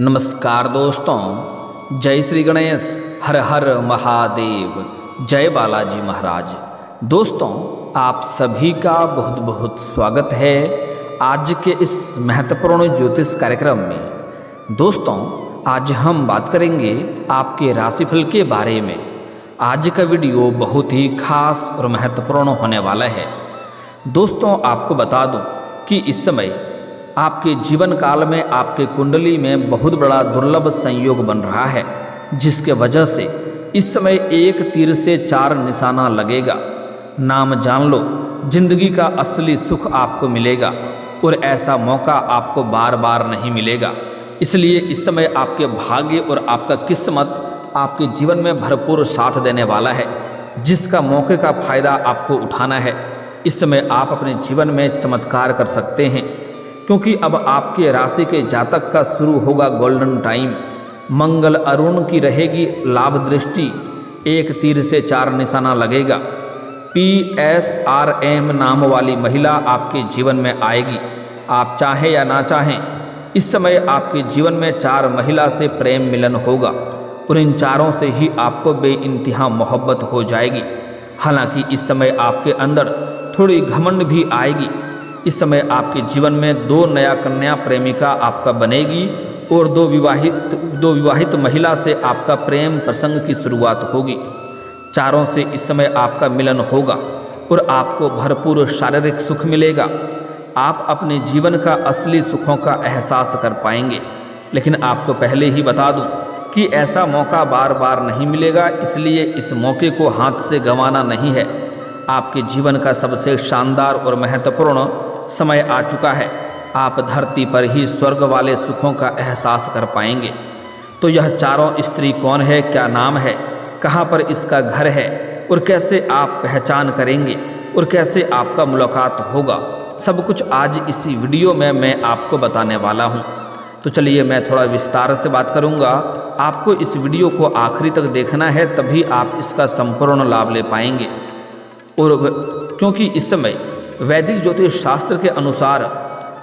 नमस्कार दोस्तों, जय श्री गणेश, हर हर महादेव, जय बालाजी महाराज। दोस्तों, आप सभी का बहुत बहुत स्वागत है आज के इस महत्वपूर्ण ज्योतिष कार्यक्रम में। दोस्तों, आज हम बात करेंगे आपके राशिफल के बारे में। आज का वीडियो बहुत ही खास और महत्वपूर्ण होने वाला है। दोस्तों, आपको बता दूं कि इस समय आपके जीवन काल में आपके कुंडली में बहुत बड़ा दुर्लभ संयोग बन रहा है, जिसके वजह से इस समय एक तीर से चार निशाना लगेगा। नाम जान लो, जिंदगी का असली सुख आपको मिलेगा और ऐसा मौका आपको बार बार नहीं मिलेगा। इसलिए इस समय आपके भाग्य और आपका किस्मत आपके जीवन में भरपूर साथ देने वाला है, जिसका मौके का फायदा आपको उठाना है। इस समय आप अपने जीवन में चमत्कार कर सकते हैं, क्योंकि अब आपके राशि के जातक का शुरू होगा गोल्डन टाइम। मंगल अरुण की रहेगी लाभ दृष्टि, एक तीर से चार निशाना लगेगा। PSRM नाम वाली महिला आपके जीवन में आएगी, आप चाहें या ना चाहें। इस समय आपके जीवन में चार महिला से प्रेम मिलन होगा और इन चारों से ही आपको बेइंतहा मोहब्बत हो जाएगी। हालांकि इस समय आपके अंदर थोड़ी घमंड भी आएगी। इस समय आपके जीवन में दो नया कन्या प्रेमिका आपका बनेगी और दो विवाहित महिला से आपका प्रेम प्रसंग की शुरुआत होगी। चारों से इस समय आपका मिलन होगा और आपको भरपूर शारीरिक सुख मिलेगा। आप अपने जीवन का असली सुखों का एहसास कर पाएंगे। लेकिन आपको पहले ही बता दूं कि ऐसा मौका बार बार नहीं मिलेगा, इसलिए इस मौके को हाथ से गंवाना नहीं है। आपके जीवन का सबसे शानदार और महत्वपूर्ण समय आ चुका है। आप धरती पर ही स्वर्ग वाले सुखों का एहसास कर पाएंगे। तो यह चारों स्त्री कौन है, क्या नाम है, कहाँ पर इसका घर है और कैसे आप पहचान करेंगे और कैसे आपका मुलाकात होगा, सब कुछ आज इसी वीडियो में मैं आपको बताने वाला हूँ। तो चलिए मैं थोड़ा विस्तार से बात करूँगा। आपको इस वीडियो को आखिरी तक देखना है, तभी आप इसका संपूर्ण लाभ ले पाएंगे। और क्योंकि इस समय वैदिक ज्योतिष शास्त्र के अनुसार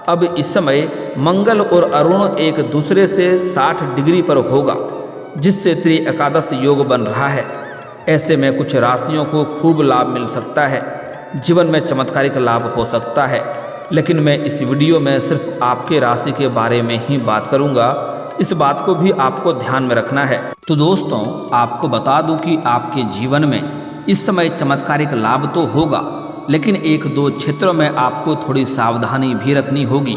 अब इस समय मंगल और अरुण एक दूसरे से 60 डिग्री पर होगा, जिससे त्रि एकादश योग बन रहा है। ऐसे में कुछ राशियों को खूब लाभ मिल सकता है, जीवन में चमत्कारिक लाभ हो सकता है। लेकिन मैं इस वीडियो में सिर्फ आपके राशि के बारे में ही बात करूंगा, इस बात को भी आपको ध्यान में रखना है। तो दोस्तों, आपको बता दूं कि आपके जीवन में इस समय चमत्कारिक लाभ तो होगा, लेकिन एक दो क्षेत्रों में आपको थोड़ी सावधानी भी रखनी होगी।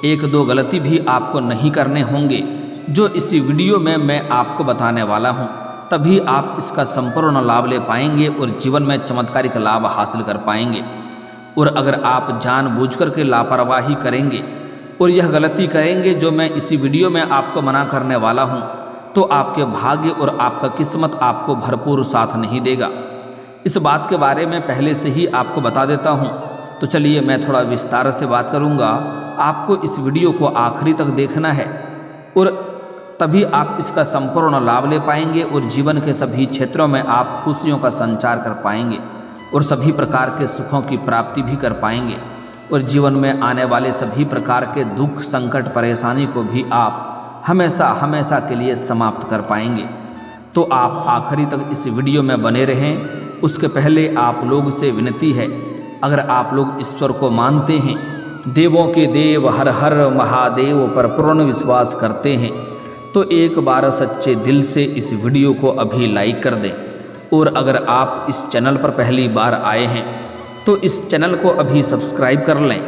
एक दो गलती भी आपको नहीं करने होंगे, जो इसी वीडियो में मैं आपको बताने वाला हूं। तभी आप इसका संपूर्ण लाभ ले पाएंगे और जीवन में चमत्कारिक लाभ हासिल कर पाएंगे। और अगर आप जानबूझकर के लापरवाही करेंगे और यह गलती करेंगे जो मैं इसी वीडियो में आपको मना करने वाला हूं, तो आपके भाग्य और आपका किस्मत आपको भरपूर साथ नहीं देगा। इस बात के बारे में पहले से ही आपको बता देता हूं। तो चलिए मैं थोड़ा विस्तार से बात करूंगा। आपको इस वीडियो को आखिरी तक देखना है और तभी आप इसका संपूर्ण लाभ ले पाएंगे और जीवन के सभी क्षेत्रों में आप खुशियों का संचार कर पाएंगे और सभी प्रकार के सुखों की प्राप्ति भी कर पाएंगे और जीवन में आने वाले सभी प्रकार के दुख, संकट, परेशानी को भी आप हमेशा हमेशा के लिए समाप्त कर पाएंगे। तो आप आखिरी तक इस वीडियो में बने रहें। उसके पहले आप लोग से विनती है, अगर आप लोग ईश्वर को मानते हैं, देवों के देव हर हर महादेव पर पूर्ण विश्वास करते हैं, तो एक बार सच्चे दिल से इस वीडियो को अभी लाइक कर दें। और अगर आप इस चैनल पर पहली बार आए हैं तो इस चैनल को अभी सब्सक्राइब कर लें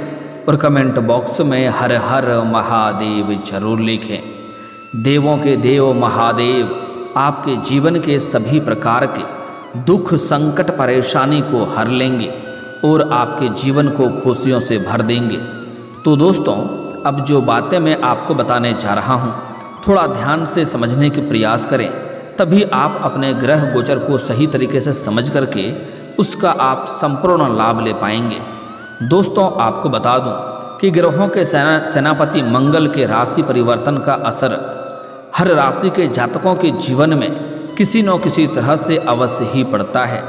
और कमेंट बॉक्स में हर हर महादेव जरूर लिखें। देवों के देव महादेव आपके जीवन के सभी प्रकार के दुख, संकट, परेशानी को हर लेंगे और आपके जीवन को खुशियों से भर देंगे। तो दोस्तों, अब जो बातें मैं आपको बताने जा रहा हूँ, थोड़ा ध्यान से समझने के प्रयास करें, तभी आप अपने ग्रह गोचर को सही तरीके से समझ करके उसका आप संपूर्ण लाभ ले पाएंगे। दोस्तों, आपको बता दूं कि ग्रहों के सेनापति मंगल के राशि परिवर्तन का असर हर राशि के जातकों के जीवन में किसी न किसी तरह से अवश्य ही पड़ता है।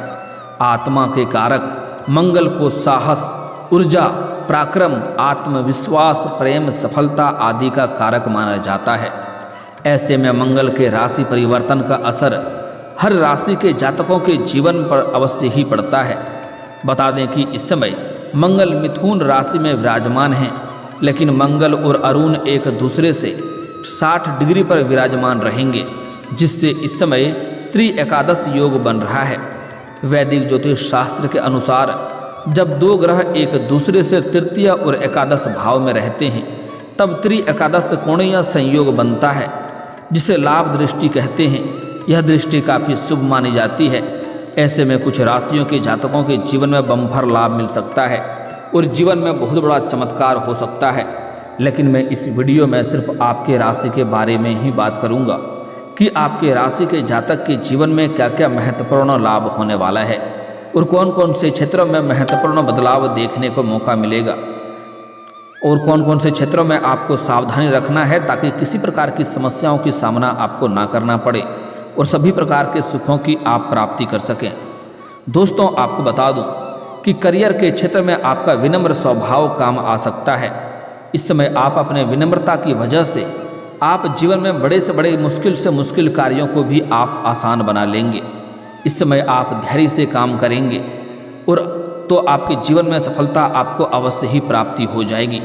आत्मा के कारक मंगल को साहस, ऊर्जा, पराक्रम, आत्मविश्वास, प्रेम, सफलता आदि का कारक माना जाता है। ऐसे में मंगल के राशि परिवर्तन का असर हर राशि के जातकों के जीवन पर अवश्य ही पड़ता है। बता दें कि इस समय मंगल मिथुन राशि में विराजमान हैं, लेकिन मंगल और अरुण एक दूसरे से 60 डिग्री पर विराजमान रहेंगे, जिससे इस समय त्रि एकादश योग बन रहा है। वैदिक ज्योतिष शास्त्र के अनुसार जब दो ग्रह एक दूसरे से तृतीय और एकादश भाव में रहते हैं, तब त्रि एकादश कोणीय संयोग बनता है, जिसे लाभ दृष्टि कहते हैं। यह दृष्टि काफ़ी शुभ मानी जाती है। ऐसे में कुछ राशियों के जातकों के जीवन में बम्पर लाभ मिल सकता है और जीवन में बहुत बड़ा चमत्कार हो सकता है। लेकिन मैं इस वीडियो में सिर्फ आपके राशि के बारे में ही बात करूंगा कि आपके राशि के जातक के जीवन में क्या क्या महत्वपूर्ण लाभ होने वाला है और कौन कौन से क्षेत्रों में महत्वपूर्ण बदलाव देखने को मौका मिलेगा और कौन कौन से क्षेत्रों में आपको सावधानी रखना है ताकि किसी प्रकार की समस्याओं की सामना आपको ना करना पड़े और सभी प्रकार के सुखों की आप प्राप्ति कर सकें। दोस्तों, आपको बता दूं कि करियर के क्षेत्र में आपका विनम्र स्वभाव काम आ सकता है। इस समय आप अपने विनम्रता की वजह से आप जीवन में बड़े से मुश्किल कार्यों को भी आप आसान बना लेंगे। इस समय आप धैर्य से काम करेंगे और तो आपके जीवन में सफलता आपको अवश्य ही प्राप्ति हो जाएगी।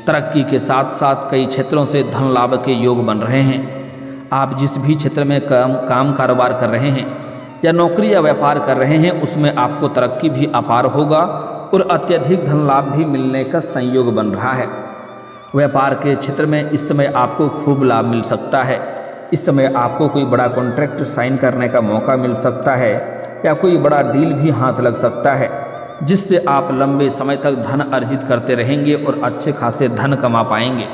तरक्की के साथ साथ कई क्षेत्रों से धन लाभ के योग बन रहे हैं। आप जिस भी क्षेत्र में काम कारोबार कर रहे हैं या नौकरी या व्यापार कर रहे हैं, उसमें आपको तरक्की भी अपार होगा और अत्यधिक धन लाभ भी मिलने का संयोग बन रहा है। व्यापार के क्षेत्र में इस समय आपको खूब लाभ मिल सकता है। इस समय आपको कोई बड़ा कॉन्ट्रैक्ट साइन करने का मौका मिल सकता है या कोई बड़ा डील भी हाथ लग सकता है, जिससे आप लंबे समय तक धन अर्जित करते रहेंगे और अच्छे खासे धन कमा पाएंगे।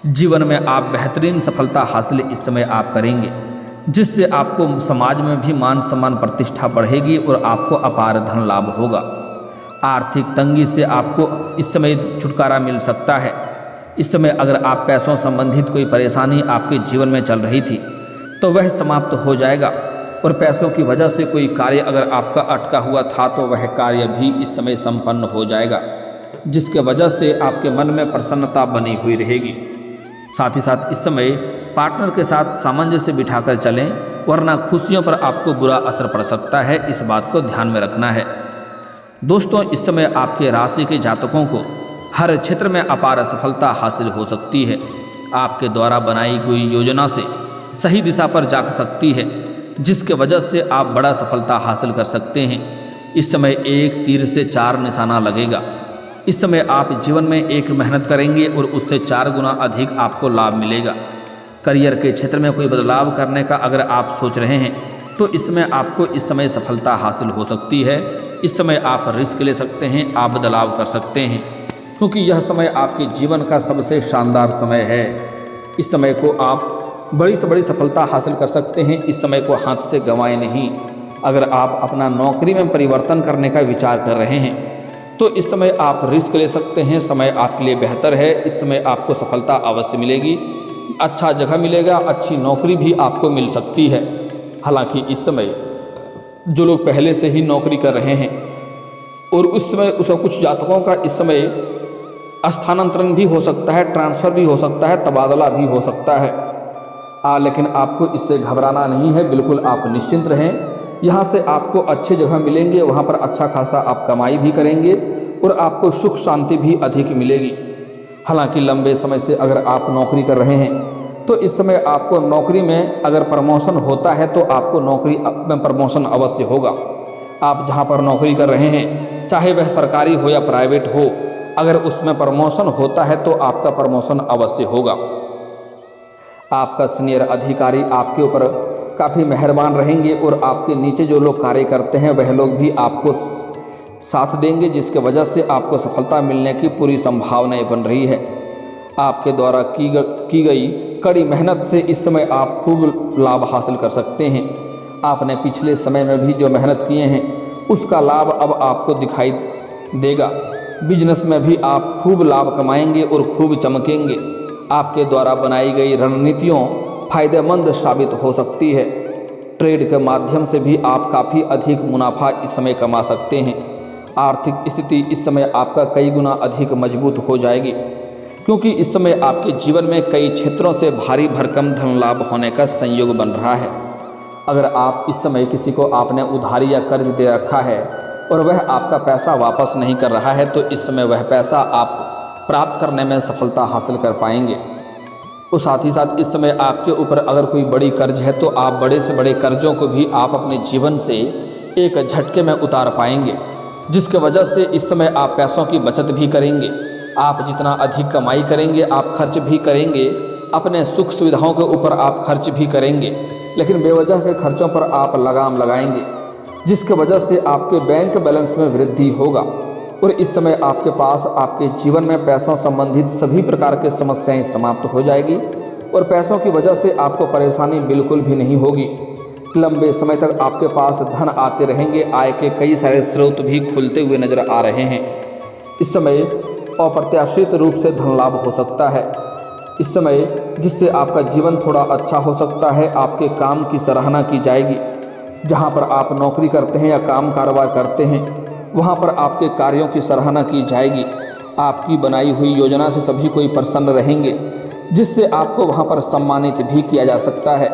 जीवन में आप बेहतरीन सफलता हासिल इस समय आप करेंगे, जिससे आपको समाज में भी मान सम्मान प्रतिष्ठा बढ़ेगी और आपको अपार धन लाभ होगा। आर्थिक तंगी से आपको इस समय छुटकारा मिल सकता है। इस समय अगर आप पैसों संबंधित कोई परेशानी आपके जीवन में चल रही थी तो वह समाप्त हो जाएगा और पैसों की वजह से कोई कार्य अगर आपका अटका हुआ था तो वह कार्य भी इस समय संपन्न हो जाएगा, जिसके वजह से आपके मन में प्रसन्नता बनी हुई रहेगी। साथ ही साथ इस समय पार्टनर के साथ सामंजस्य बिठाकर चलें, वरना खुशियों पर आपको बुरा असर पड़ सकता है। इस बात को ध्यान में रखना है। दोस्तों, इस समय आपके राशि के जातकों को हर क्षेत्र में अपार सफलता हासिल हो सकती है। आपके द्वारा बनाई गई योजना से सही दिशा पर जा सकती है, जिसके वजह से आप बड़ा सफलता हासिल कर सकते हैं। इस समय एक तीर से 4 निशाना लगेगा। इस समय आप जीवन में एक मेहनत करेंगे और उससे 4 गुना अधिक आपको लाभ मिलेगा। करियर के क्षेत्र में कोई बदलाव करने का अगर आप सोच रहे हैं तो इसमें आपको इस समय सफलता हासिल हो सकती है। इस समय आप रिस्क ले सकते हैं, आप बदलाव कर सकते हैं, क्योंकि यह समय आपके जीवन का सबसे शानदार समय है। इस समय को आप बड़ी से बड़ी सफलता हासिल कर सकते हैं। इस समय को हाथ से गंवाएं नहीं। अगर आप अपना नौकरी में परिवर्तन करने का विचार कर रहे हैं तो इस समय आप रिस्क ले सकते हैं। समय आपके लिए बेहतर है। इस समय आपको सफलता अवश्य मिलेगी, अच्छा जगह मिलेगा, अच्छी नौकरी भी आपको मिल सकती है। हालांकि इस समय जो लोग पहले से ही नौकरी कर रहे हैं और उस समय कुछ जातकों का इस समय स्थानांतरण भी हो सकता है, ट्रांसफ़र भी हो सकता है, तबादला भी हो सकता है। लेकिन आपको इससे घबराना नहीं है, बिल्कुल आप निश्चिंत रहें। यहाँ से आपको अच्छी जगह मिलेंगे, वहाँ पर अच्छा खासा आप कमाई भी करेंगे और आपको सुख शांति भी अधिक मिलेगी। हालांकि लंबे समय से अगर आप नौकरी कर रहे हैं तो इस समय आपको नौकरी में अगर प्रमोशन होता है तो आपको नौकरी में प्रमोशन अवश्य होगा। आप जहाँ पर नौकरी कर रहे हैं, चाहे वह सरकारी हो या प्राइवेट हो, अगर उसमें प्रमोशन होता है तो आपका प्रमोशन अवश्य होगा। आपका सीनियर अधिकारी आपके ऊपर काफ़ी मेहरबान रहेंगे और आपके नीचे जो लोग कार्य करते हैं वह लोग भी आपको साथ देंगे, जिसके वजह से आपको सफलता मिलने की पूरी संभावनाएं बन रही है। आपके द्वारा की गई कड़ी मेहनत से इस समय आप खूब लाभ हासिल कर सकते हैं। आपने पिछले समय में भी जो मेहनत किए हैं उसका लाभ अब आपको दिखाई देगा। बिजनेस में भी आप खूब लाभ कमाएंगे और खूब चमकेंगे। आपके द्वारा बनाई गई रणनीतियों फायदेमंद साबित हो सकती है। ट्रेड के माध्यम से भी आप काफ़ी अधिक मुनाफा इस समय कमा सकते हैं। आर्थिक स्थिति इस समय आपका कई गुना अधिक मजबूत हो जाएगी। क्योंकि इस समय आपके जीवन में कई क्षेत्रों से भारी भरकम धन लाभ होने का संयोग बन रहा है। अगर आप इस समय किसी को आपने उधारी या कर्ज दे रखा है और वह आपका पैसा वापस नहीं कर रहा है, तो इस समय वह पैसा आप प्राप्त करने में सफलता हासिल कर पाएंगे। और साथ ही साथ इस समय आपके ऊपर अगर कोई बड़ी कर्ज है तो आप बड़े से बड़े कर्जों को भी आप अपने जीवन से एक झटके में उतार पाएंगे, जिसके वजह से इस समय आप पैसों की बचत भी करेंगे। आप जितना अधिक कमाई करेंगे आप खर्च भी करेंगे, अपने सुख सुविधाओं के ऊपर आप खर्च भी करेंगे, लेकिन बेवजह के खर्चों पर आप लगाम लगाएंगे, जिसके वजह से आपके बैंक बैलेंस में वृद्धि होगा। और इस समय आपके पास आपके जीवन में पैसों संबंधित सभी प्रकार की समस्याएं समाप्त हो जाएगी और पैसों की वजह से आपको परेशानी बिल्कुल भी नहीं होगी। लंबे समय तक आपके पास धन आते रहेंगे, आय के कई सारे स्रोत भी खुलते हुए नजर आ रहे हैं। इस समय अप्रत्याशित रूप से धन लाभ हो सकता है इस समय, जिससे आपका जीवन थोड़ा अच्छा हो सकता है। आपके काम की सराहना की जाएगी। जहां पर आप नौकरी करते हैं या काम कारोबार करते हैं वहां पर आपके कार्यों की सराहना की जाएगी। आपकी बनाई हुई योजना से सभी कोई प्रसन्न रहेंगे, जिससे आपको वहां पर सम्मानित भी किया जा सकता है,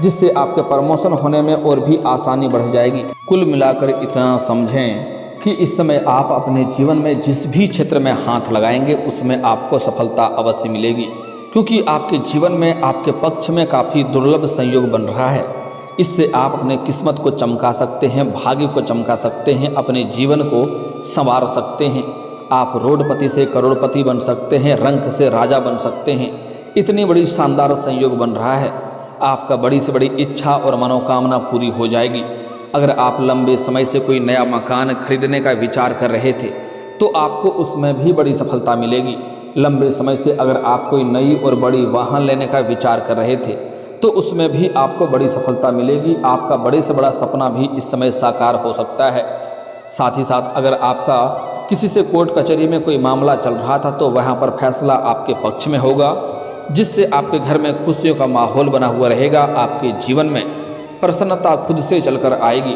जिससे आपके प्रमोशन होने में और भी आसानी बढ़ जाएगी। कुल मिलाकर इतना समझें कि इस समय आप अपने जीवन में जिस भी क्षेत्र में हाथ लगाएंगे उसमें आपको सफलता अवश्य मिलेगी, क्योंकि आपके जीवन में आपके पक्ष में काफ़ी दुर्लभ संयोग बन रहा है। इससे आप अपने किस्मत को चमका सकते हैं, भाग्य को चमका सकते हैं, अपने जीवन को संवार सकते हैं। आप रोडपति से करोड़पति बन सकते हैं, रंक से राजा बन सकते हैं। इतनी बड़ी शानदार संयोग बन रहा है। आपका बड़ी से बड़ी इच्छा और मनोकामना पूरी हो जाएगी। अगर आप लंबे समय से कोई नया मकान खरीदने का विचार कर रहे थे तो आपको उसमें भी बड़ी सफलता मिलेगी। लंबे समय से अगर आप कोई नई और बड़ी वाहन लेने का विचार कर रहे थे तो उसमें भी आपको बड़ी सफलता मिलेगी। आपका बड़े से बड़ा सपना भी इस समय साकार हो सकता है। साथ ही साथ अगर आपका किसी से कोर्ट कचहरी में कोई मामला चल रहा था तो वहाँ पर फैसला आपके पक्ष में होगा, जिससे आपके घर में खुशियों का माहौल बना हुआ रहेगा। आपके जीवन में प्रसन्नता खुद से चलकर आएगी।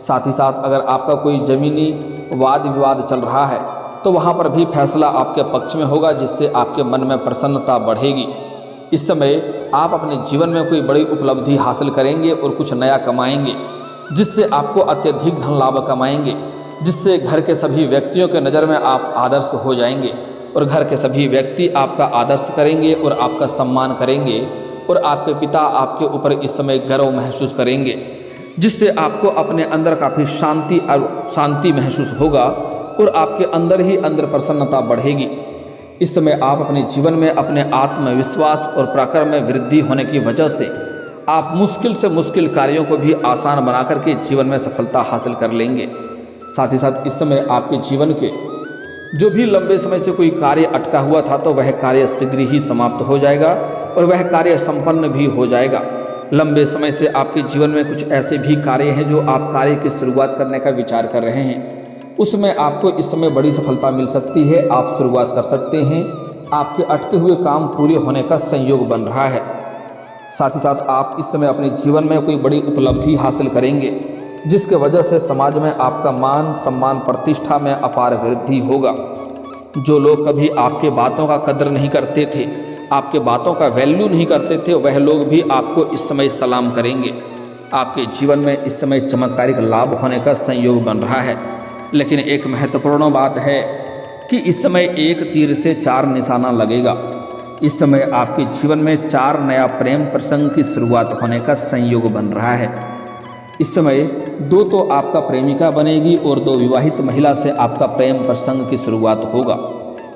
साथ ही साथ अगर आपका कोई ज़मीनी वाद विवाद चल रहा है तो वहाँ पर भी फैसला आपके पक्ष में होगा, जिससे आपके मन में प्रसन्नता बढ़ेगी। इस समय आप अपने जीवन में कोई बड़ी उपलब्धि हासिल करेंगे और कुछ नया कमाएंगे, जिससे आपको अत्यधिक धन लाभ कमाएंगे, जिससे घर के सभी व्यक्तियों के नज़र में आप आदर्श हो जाएंगे और घर के सभी व्यक्ति आपका आदर्श करेंगे और आपका सम्मान करेंगे और आपके पिता आपके ऊपर इस समय गर्व महसूस करेंगे, जिससे आपको अपने अंदर काफ़ी शांति महसूस होगा और आपके अंदर ही अंदर प्रसन्नता बढ़ेगी। इस समय आप अपने जीवन में अपने आत्मविश्वास और पराक्रम में वृद्धि होने की वजह से आप मुश्किल से मुश्किल कार्यों को भी आसान बना करके जीवन में सफलता हासिल कर लेंगे। साथ ही साथ इस समय आपके जीवन के जो भी लंबे समय से कोई कार्य अटका हुआ था तो वह कार्य शीघ्र ही समाप्त हो जाएगा और वह कार्य संपन्न भी हो जाएगा। लंबे समय से आपके जीवन में कुछ ऐसे भी कार्य हैं जो आप कार्य की शुरुआत करने का विचार कर रहे हैं, उसमें आपको इस समय बड़ी सफलता मिल सकती है। आप शुरुआत कर सकते हैं। आपके अटके हुए काम पूरे होने का संयोग बन रहा है। साथ ही साथ आप इस समय अपने जीवन में कोई बड़ी उपलब्धि हासिल करेंगे, जिसके वजह से समाज में आपका मान सम्मान प्रतिष्ठा में अपार वृद्धि होगा। जो लोग कभी आपके बातों का कदर नहीं करते थे, आपके बातों का वैल्यू नहीं करते थे, वह लोग भी आपको इस समय सलाम करेंगे। आपके जीवन में इस समय चमत्कारिक लाभ होने का संयोग बन रहा है। लेकिन एक महत्वपूर्ण बात है कि इस समय एक तीर से 4 निशाना लगेगा। इस समय आपके जीवन में 4 नया प्रेम प्रसंग की शुरुआत होने का संयोग बन रहा है। इस समय 2 तो आपका प्रेमिका बनेगी और 2 विवाहित महिला से आपका प्रेम प्रसंग की शुरुआत होगा,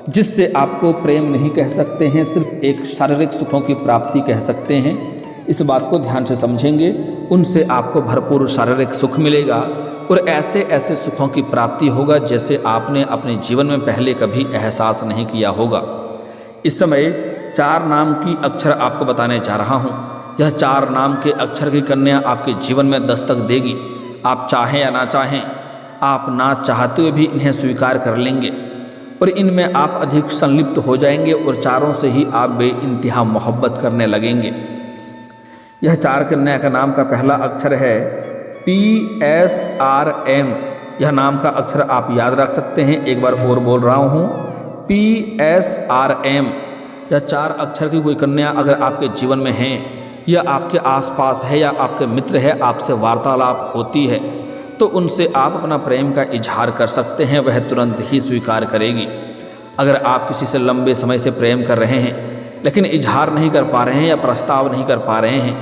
जिससे आपको प्रेम नहीं कह सकते हैं, सिर्फ एक शारीरिक सुखों की प्राप्ति कह सकते हैं। इस बात को ध्यान से समझेंगे, उनसे आपको भरपूर शारीरिक सुख मिलेगा और ऐसे ऐसे सुखों की प्राप्ति होगा जैसे आपने अपने जीवन में पहले कभी एहसास नहीं किया होगा। इस समय 4 नाम की अक्षर आपको बताने जा रहा हूँ। यह 4 नाम के अक्षर की कन्या आपके जीवन में दस्तक देगी। आप चाहें या ना चाहें, आप ना चाहते हुए भी इन्हें स्वीकार कर लेंगे और इनमें आप अधिक संलिप्त हो जाएंगे और चारों से ही आप बेइंतहा मोहब्बत करने लगेंगे। यह 4 कन्या का नाम का पहला अक्षर है PSRM। यह नाम का अक्षर आप याद रख सकते हैं। एक बार और बोल रहा हूँ, PSRM या 4 अक्षर की कोई कन्या अगर आपके जीवन में है या आपके आसपास है या आपके मित्र है, आपसे वार्तालाप होती है, तो उनसे आप अपना प्रेम का इजहार कर सकते हैं, वह तुरंत ही स्वीकार करेगी। अगर आप किसी से लंबे समय से प्रेम कर रहे हैं लेकिन इजहार नहीं कर पा रहे हैं या प्रस्ताव नहीं कर पा रहे हैं,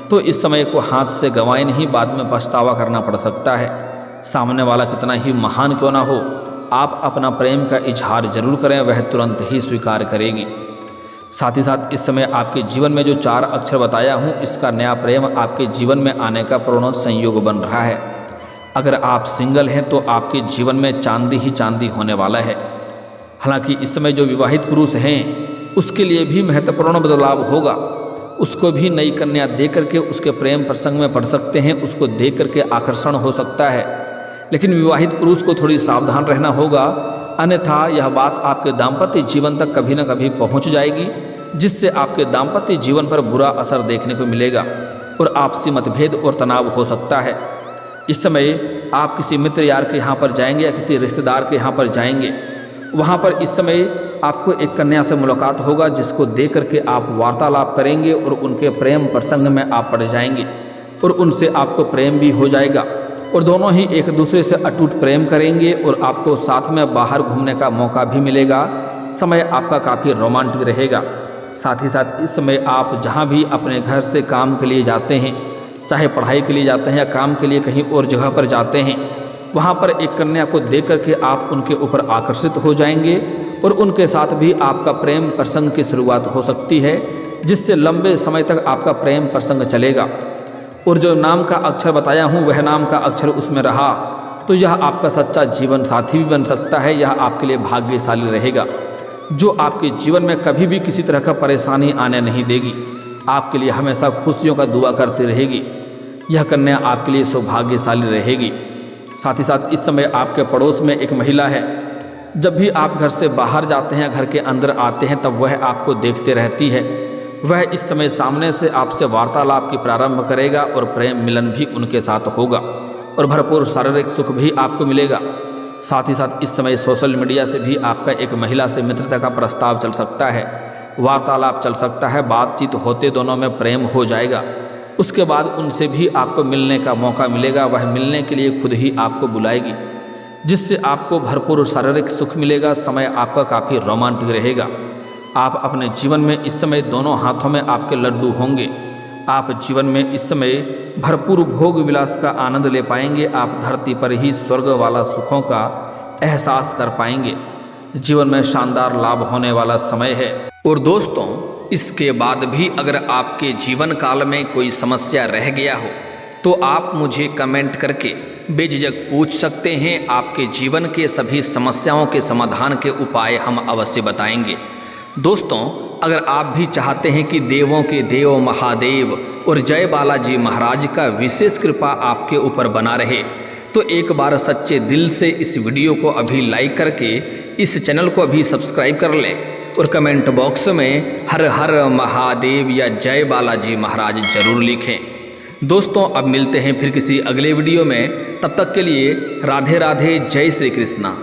तो इस समय को हाथ से गंवाए नहीं, बाद में पछतावा करना पड़ सकता है। सामने वाला कितना ही महान क्यों ना हो, आप अपना प्रेम का इजहार जरूर करें, वह तुरंत ही स्वीकार करेगी। साथ ही साथ इस समय आपके जीवन में जो 4 अक्षर बताया हूँ, इसका नया प्रेम आपके जीवन में आने का पूर्ण संयोग बन रहा है। अगर आप सिंगल हैं तो आपके जीवन में चांदी ही चांदी होने वाला है। हालांकि इस समय जो विवाहित पुरुष हैं उसके लिए भी महत्वपूर्ण बदलाव होगा। उसको भी नई कन्या दे करके उसके प्रेम प्रसंग में पड़ सकते हैं, उसको देख करके आकर्षण हो सकता है। लेकिन विवाहित पुरुष को थोड़ी सावधान रहना होगा, अन्यथा यह बात आपके दाम्पत्य जीवन तक कभी न कभी पहुंच जाएगी, जिससे आपके दाम्पत्य जीवन पर बुरा असर देखने को मिलेगा और आपसी मतभेद और तनाव हो सकता है। इस समय आप किसी मित्र यार के यहाँ पर जाएंगे या किसी रिश्तेदार के यहाँ पर जाएंगे, वहाँ पर इस समय आपको एक कन्या से मुलाकात होगा, जिसको देख करके आप वार्तालाप करेंगे और उनके प्रेम प्रसंग में आप पड़ जाएंगे और उनसे आपको प्रेम भी हो जाएगा और दोनों ही एक दूसरे से अटूट प्रेम करेंगे और आपको साथ में बाहर घूमने का मौका भी मिलेगा। समय आपका काफ़ी रोमांटिक रहेगा। साथ ही साथ इस समय आप जहाँ भी अपने घर से काम के लिए जाते हैं, चाहे पढ़ाई के लिए जाते हैं या काम के लिए कहीं और जगह पर जाते हैं, वहाँ पर एक कन्या को देख करके आप उनके ऊपर आकर्षित हो जाएंगे और उनके साथ भी आपका प्रेम प्रसंग की शुरुआत हो सकती है, जिससे लंबे समय तक आपका प्रेम प्रसंग चलेगा। और जो नाम का अक्षर बताया हूँ वह नाम का अक्षर उसमें रहा तो यह आपका सच्चा जीवन साथी भी बन सकता है। यह आपके लिए भाग्यशाली रहेगा, जो आपके जीवन में कभी भी किसी तरह का परेशानी आने नहीं देगी, आपके लिए हमेशा खुशियों का दुआ करती रहेगी। यह कन्या आपके लिए सौभाग्यशाली रहेगी। साथ ही साथ इस समय आपके पड़ोस में एक महिला है। जब भी आप घर से बाहर जाते हैं, घर के अंदर आते हैं, तब वह आपको देखते रहती है। वह इस समय सामने से आपसे वार्तालाप की प्रारंभ करेगा और प्रेम मिलन भी उनके साथ होगा और भरपूर शारीरिक सुख भी आपको मिलेगा। साथ ही साथ इस समय सोशल मीडिया से भी आपका एक महिला से मित्रता का प्रस्ताव चल सकता है, वार्तालाप चल सकता है, बातचीत होते दोनों में प्रेम हो जाएगा। उसके बाद उनसे भी आपको मिलने का मौका मिलेगा। वह मिलने के लिए खुद ही आपको बुलाएगी, जिससे आपको भरपूर शारीरिक सुख मिलेगा। समय आपका काफ़ी रोमांटिक रहेगा। आप अपने जीवन में इस समय दोनों हाथों में आपके लड्डू होंगे। आप जीवन में इस समय भरपूर भोग विलास का आनंद ले पाएंगे। आप धरती पर ही स्वर्ग वाला सुखों का एहसास कर पाएंगे। जीवन में शानदार लाभ होने वाला समय है। और दोस्तों, इसके बाद भी अगर आपके जीवन काल में कोई समस्या रह गया हो तो आप मुझे कमेंट करके बेझिझक पूछ सकते हैं। आपके जीवन के सभी समस्याओं के समाधान के उपाय हम अवश्य बताएंगे। दोस्तों, अगर आप भी चाहते हैं कि देवों के देव महादेव और जय बालाजी महाराज का विशेष कृपा आपके ऊपर बना रहे, तो एक बार सच्चे दिल से इस वीडियो को अभी लाइक करके इस चैनल को अभी सब्सक्राइब कर लें और कमेंट बॉक्स में हर हर महादेव या जय बालाजी महाराज जरूर लिखें। दोस्तों, अब मिलते हैं फिर किसी अगले वीडियो में। तब तक के लिए राधे राधे, जय श्री कृष्णा।